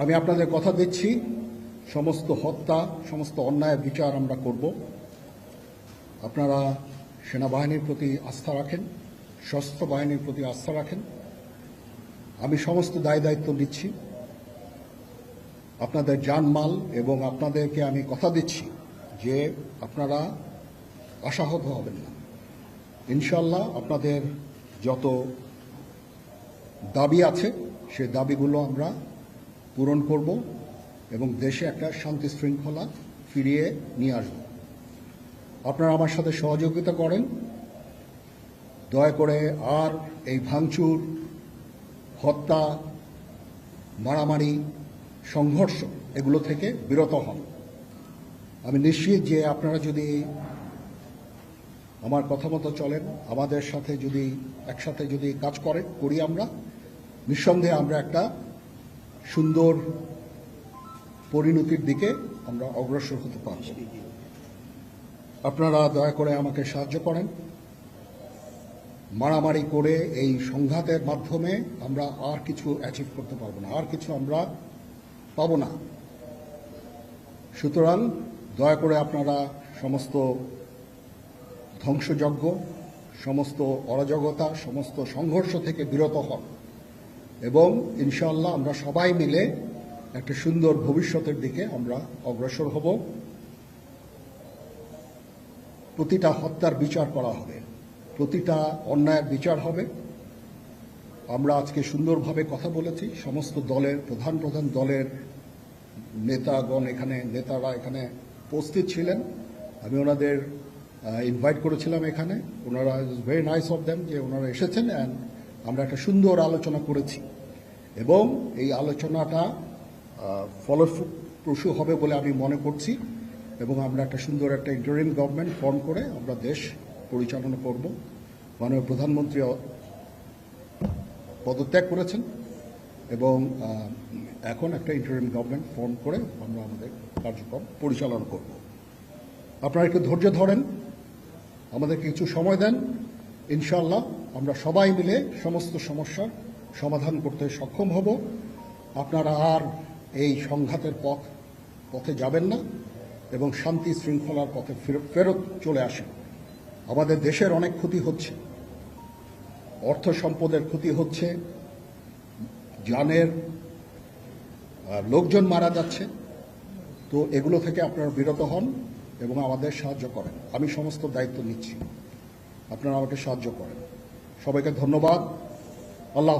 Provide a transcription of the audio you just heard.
আমি আপনাদের কথা দিচ্ছি, সমস্ত হত্যা, সমস্ত অন্যায়ের বিচার আমরা করব। আপনারা সেনাবাহিনীর প্রতি আস্থা রাখেন, সশস্ত্র বাহিনীর প্রতি আস্থা রাখেন। আমি সমস্ত দায়িত্ব নিচ্ছি, আপনাদের জানমাল, এবং আপনাদেরকে আমি কথা দিচ্ছি যে আপনারা আশাহত হবেন না। ইনশাল্লাহ আপনাদের যত দাবি আছে সেই দাবিগুলো আমরা পূরণ করব এবং দেশে একটা শান্তি শৃঙ্খলা ফিরিয়ে নিয়ে আসব। আপনারা আমার সাথে সহযোগিতা করেন। দয়া করে আর এই ভাঙচুর, হত্যা, মারামারি, সংঘর্ষ এগুলো থেকে বিরত হন। আমি নিশ্চিত যে আপনারা যদি আমার কথা মতো চলেন, আমাদের সাথে যদি একসাথে যদি কাজ করি আমরা, নিঃসন্দেহে আমরা একটা সুন্দর পরিণতির দিকে আমরা অগ্রসর হতে পারব। আপনারা দয়া করে আমাকে সাহায্য করেন। মারামারি করে এই সংঘাতের মাধ্যমে আমরা আর কিছু অ্যাচিভ করতে পারবো না, আর কিছু আমরা পাবো না। সুতরাং দয়া করে আপনারা সমস্ত ধ্বংসযজ্ঞ, সমস্ত অরাজকতা, সমস্ত সংঘর্ষ থেকে বিরত হন এবং ইনশাআল্লাহ আমরা সবাই মিলে একটা সুন্দর ভবিষ্যতের দিকে আমরা অগ্রসর হব। প্রতিটা হত্যার বিচার করা হবে, প্রতিটা অন্যায়ের বিচার হবে। আমরা আজকে সুন্দরভাবে কথা বলেছি। সমস্ত দলের প্রধান দলের নেতারা এখানে উপস্থিত ছিলেন। আমি ওনাদের ইনভাইট করেছিলাম এখানে। ওনারা ভেরি নাইস অফ দেম যে ওনারা এসেছেন, অ্যান্ড আমরা একটা সুন্দর আলোচনা করেছি এবং এই আলোচনাটা ফলপ্রসূ হবে বলে আমি মনে করছি এবং আমরা একটা সুন্দর একটা ইন্টারিম গভর্নমেন্ট ফর্ম করে আমরা দেশ পরিচালনা করব। মাননীয় প্রধানমন্ত্রী পদত্যাগ করেছেন এবং এখন একটা ইন্টারিম গভর্নমেন্ট ফর্ম করে আমরা আমাদের কার্যক্রম পরিচালনা করব। আপনারা একটু ধৈর্য ধরেন, আমাদেরকে কিছু সময় দেন। ইনশাআল্লাহ আমরা সবাই মিলে সমস্ত সমস্যার সমাধান করতে সক্ষম হব। আপনারা আর এই সংঘাতের পথে যাবেন না এবং শান্তি শৃঙ্খলার পথে ফেরত চলে আসেন। আমাদের দেশের অনেক ক্ষতি হচ্ছে, অর্থ সম্পদের ক্ষতি হচ্ছে, জানের লোকজন মারা যাচ্ছে। তো এগুলো থেকে আপনারা বিরত হন এবং আমাদের সাহায্য করেন। আমি সমস্ত দায়িত্ব নিচ্ছি, আপনারা আমাকে সাহায্য করেন। সবাইকে ধন্যবাদ। আল্লাহ।